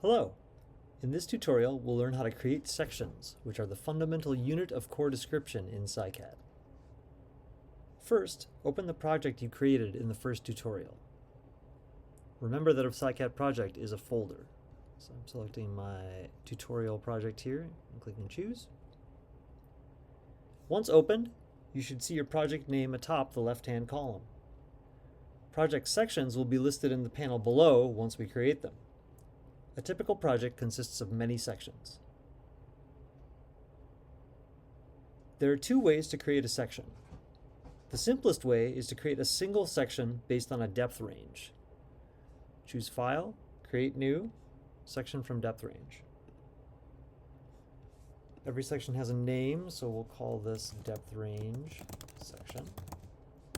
Hello! In this tutorial, we'll learn how to create sections, which are the fundamental unit of core description in PSICAT. First, open the project you created in the first tutorial. Remember that a PSICAT project is a folder. So I'm selecting my tutorial project here and clicking Choose. Once opened, you should see your project name atop the left-hand column. Project sections will be listed in the panel below once we create them. A typical project consists of many sections. There are two ways to create a section. The simplest way is to create a single section based on a depth range. Choose File, Create New, Section from Depth Range. Every section has a name, so we'll call this Depth Range section.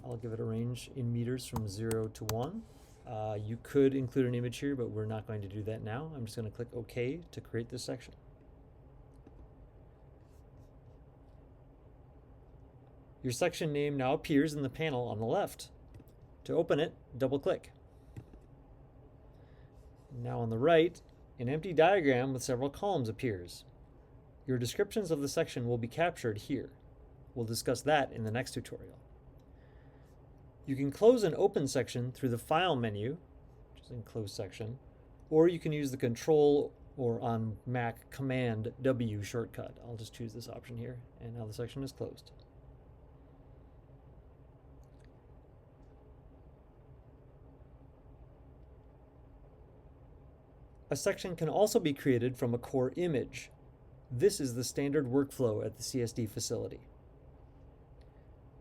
I'll give it a range in meters from 0 to 1. You could include an image here, but we're not going to do that now. I'm just going to click OK to create this section. Your section name now appears in the panel on the left. To open it, double-click. Now on the right, an empty diagram with several columns appears. Your descriptions of the section will be captured here. We'll discuss that in the next tutorial. You can close an open section through the File menu, which is in Close Section, or you can use the Control or on Mac Command W shortcut. I'll just choose this option here, and now the section is closed. A section can also be created from a core image. This is the standard workflow at the CSD facility.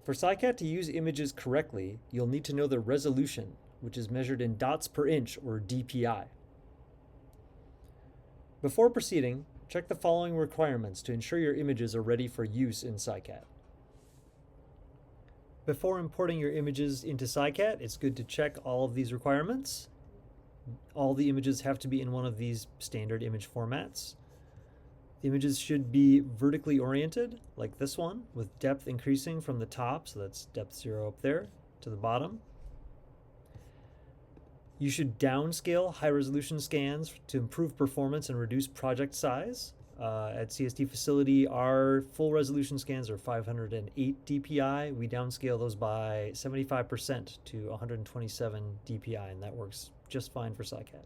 For PSICAT to use images correctly, you'll need to know the resolution, which is measured in dots per inch, or DPI. Before proceeding, check the following requirements to ensure your images are ready for use in PSICAT. Before importing your images into PSICAT, it's good to check all of these requirements. All the images have to be in one of these standard image formats. The images should be vertically oriented, like this one, with depth increasing from the top, so that's depth 0 up there, to the bottom. You should downscale high-resolution scans to improve performance and reduce project size. At CSD facility, our full-resolution scans are 508 DPI. We downscale those by 75% to 127 DPI, and that works just fine for PSICAT.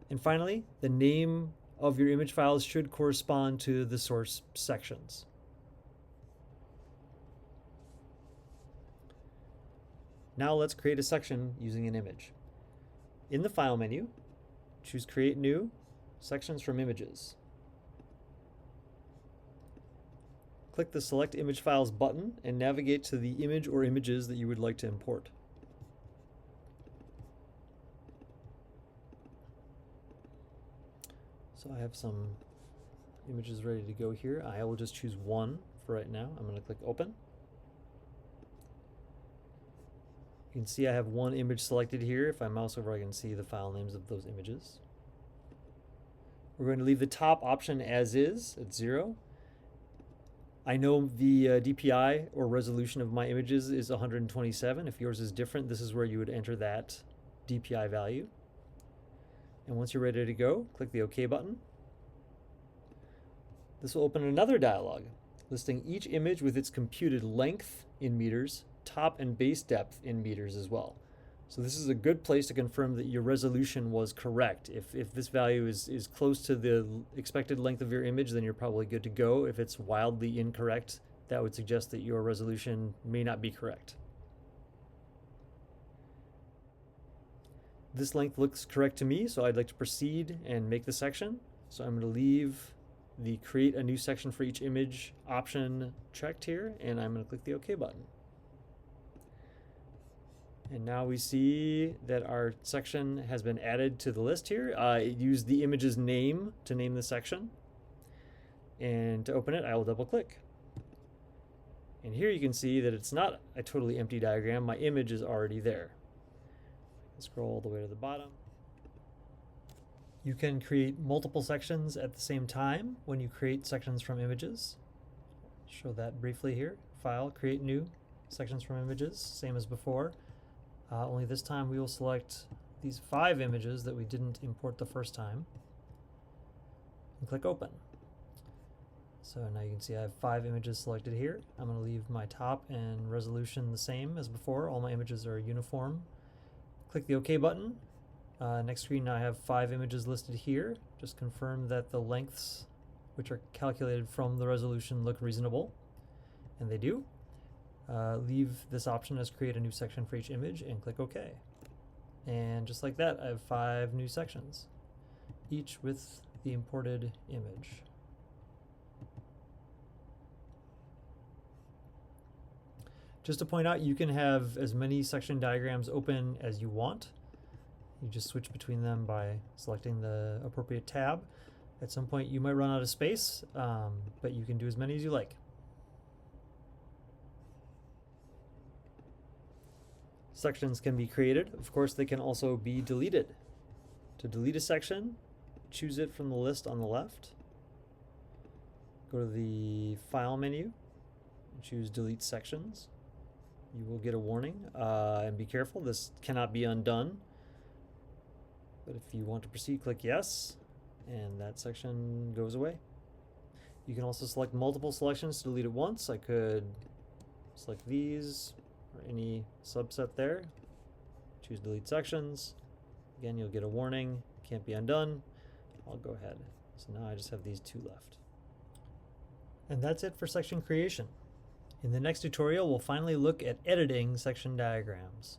And finally, the name of your image files should correspond to the source sections. Now let's create a section using an image. In the File menu, choose Create New, Sections from Images. Click the Select Image Files button and navigate to the image or images that you would like to import. So I have some images ready to go here. I will just choose one for right now. I'm going to click Open. You can see I have one image selected here. If I mouse over, I can see the file names of those images. We're going to leave the top option as is at 0. I know the DPI or resolution of my images is 127. If yours is different, this is where you would enter that DPI value. And once you're ready to go, click the OK button. This will open another dialog listing each image with its computed length in meters, top and base depth in meters as well. So this is a good place to confirm that your resolution was correct. If this value is close to the expected length of your image, then you're probably good to go. If it's wildly incorrect, that would suggest that your resolution may not be correct. This length looks correct to me, so I'd like to proceed and make the section. So I'm going to leave the Create a New Section for Each Image option checked here, and I'm going to click the OK button. And now we see that our section has been added to the list here. It used the image's name to name the section. And to open it, I will double-click. And here you can see that it's not a totally empty diagram. My image is already there. Scroll all the way to the bottom. You can create multiple sections at the same time when you create sections from images. Show that briefly here. File, Create New, Sections from Images, same as before. Only this time we will select these 5 images that we didn't import the first time and click open. So now you can see I have 5 images selected here. I'm going to leave my top and resolution the same as before. All my images are uniform. Click the OK button. Next screen, now I have 5 images listed here. Just confirm that the lengths, which are calculated from the resolution, look reasonable, and they do. Leave this option as create a new section for each image and click OK. And just like that, I have 5 new sections, each with the imported image. Just to point out, you can have as many section diagrams open as you want. You just switch between them by selecting the appropriate tab. At some point you might run out of space, but you can do as many as you like. Sections can be created. Of course, they can also be deleted. To delete a section, choose it from the list on the left. Go to the File menu and choose Delete Sections. You will get a warning, and be careful, this cannot be undone. But if you want to proceed, click Yes, and that section goes away. You can also select multiple selections to delete at once. I could select these, or any subset there. Choose Delete Sections. Again, you'll get a warning, can't be undone. I'll go ahead. So now I just have these 2 left. And that's it for section creation. In the next tutorial, we'll finally look at editing section diagrams.